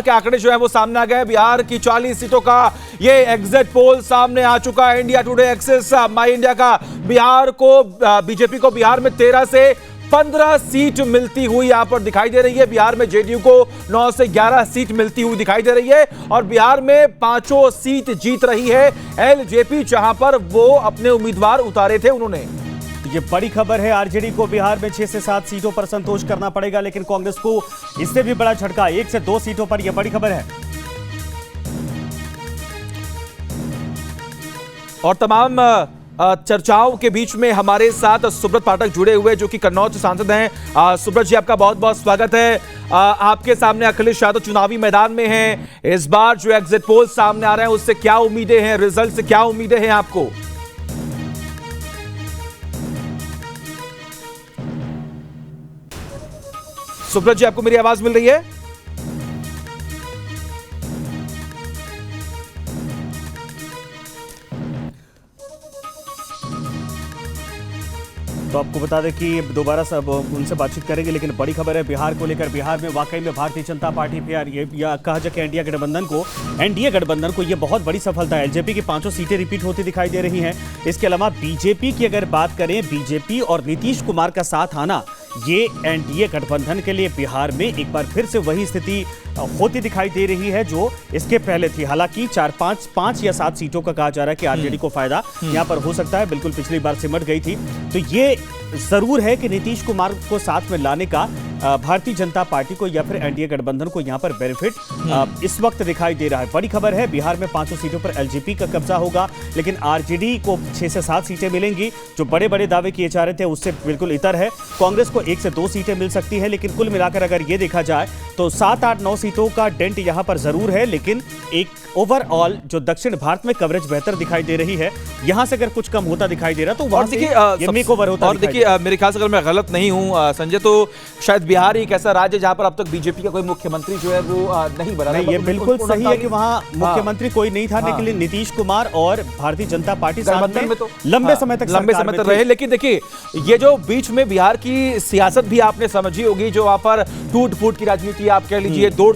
बिहार के आंकड़े जो है वो सामने आ गए। बिहार की 40 सीटों का ये एग्जिट पोल सामने आ चुका है। इंडिया टुडे एक्सेस माई इंडिया का बिहार को बीजेपी को बिहार में 13 से 15 सीट मिलती हुई यहां पर दिखाई दे रही है। बिहार में जेडीयू को 9 से 11 सीट मिलती हुई दिखाई दे रही है और बिहार में 5 सीट जीत रही है एलजेपी, जहां पर वो अपने उम्मीदवार उतारे थे उन्होंने। ये बड़ी खबर है। आरजेडी को बिहार में 6 से 7 सीटों पर संतोष करना पड़ेगा, लेकिन कांग्रेस को इससे भी बड़ा झटका 1 से 2 सीटों पर। यह बड़ी खबर है। और तमाम चर्चाओं के बीच में हमारे साथ सुब्रत पाठक जुड़े हुए जो कि कन्नौज सांसद हैं। सुब्रत जी, आपका बहुत बहुत स्वागत है। आपके सामने अखिलेश यादव चुनावी मैदान में हैं। इस बार जो एग्जिट पोल सामने आ रहे हैं उससे क्या उम्मीदें हैं, रिजल्ट से क्या उम्मीदें हैं आपको? सुब्रत जी, आपको मेरी आवाज मिल रही है? तो आपको बता दें कि दोबारा सब उनसे बातचीत करेंगे, लेकिन बड़ी खबर है बिहार को लेकर। बिहार में वाकई में भारतीय जनता पार्टी फिर ये कहा जाए कि एनडीए गठबंधन को ये बहुत बड़ी सफलता है। एलजेपी की 5 सीटें रिपीट होती दिखाई दे रही हैं। इसके अलावा बीजेपी की अगर बात करें, बीजेपी और नीतीश कुमार का साथ आना, ये एनडीए गठबंधन के लिए बिहार में एक बार फिर से वही स्थिति होती दिखाई दे रही है जो इसके पहले थी। हालांकि 5 या 7 सीटों का कहा जा रहा है कि आरजेडी को फायदा यहां पर हो सकता है। बिल्कुल पिछली बार सिमट गई थी। तो ये जरूर है कि नीतीश कुमार को साथ में लाने का भारतीय जनता पार्टी को या फिर एनडीए गठबंधन को यहां पर बेनिफिट इस वक्त दिखाई दे रहा है। बड़ी खबर है, बिहार में 5 सीटों पर एलजेपी का कब्जा होगा, लेकिन आरजेडी को 6 से 7 सीटें मिलेंगी। जो बड़े बड़े दावे किए जा रहे थे उससे बिल्कुल इतर है। कांग्रेस को 1 से 2 सीटें मिल सकती है, लेकिन कुल मिलाकर अगर ये देखा जाए तो 7, 8, 9 सीटों का डेंट यहां पर जरूर है। लेकिन एक ओवरऑल जो दक्षिण भारत में कवरेज बेहतर दिखाई दे रही है, यहां से अगर कुछ कम होता दिखाई दे रहा तो वहां से मेकओवर होता। और देखिए, मेरे ख्याल से अगर मैं गलत नहीं हूं संजय, तो शायद बिहार एक ऐसा राज्य जहां पर अब तक बीजेपी का कोई मुख्यमंत्री जो है वो नहीं बना। ये बिल्कुल सही है कि वहां मुख्यमंत्री कोई नहीं था, लेकिन नीतीश कुमार और भारतीय जनता पार्टी साथ में तो लंबे समय तक रहे। लेकिन देखिए, ये जो बीच में बिहार की सियासत भी आपने समझी होगी, जो वहां पर टूट फूट की राजनीति आप कह लीजिए, तोड़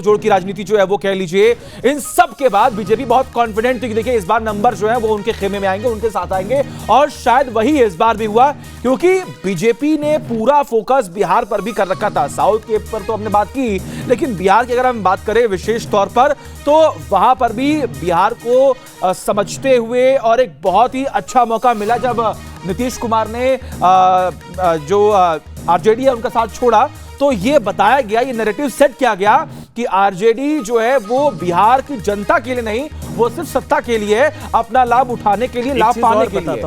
जोड़ की राजनीति जो है वो कह लीजिए, इन सब के बाद बीजेपी बहुत कॉन्फिडेंट थी कि देखिए इस बार नंबर जो है वो उनके खेमे में आएंगे, उनके साथ आएंगे। और शायद वही इस बार भी हुआ, क्योंकि बीजेपी ने पूरा फोकस बिहार पर भी कर रखा था। साउथ के पर तो हमने बात की, लेकिन बिहार की अगर हम बात करें विशेष तौर पर, तो वहां पर भी बिहार को समझते हुए और एक बहुत ही अच्छा मौका मिला जब नीतीश कुमार ने जो आरजेडी है उनका साथ छोड़ा, तो ये बताया गया, ये नैरेटिव सेट किया गया कि आरजेडी जो है वो बिहार की जनता के लिए नहीं, वो सिर्फ सत्ता के लिए, अपना लाभ उठाने के लिए, लाभ पाने के लिए।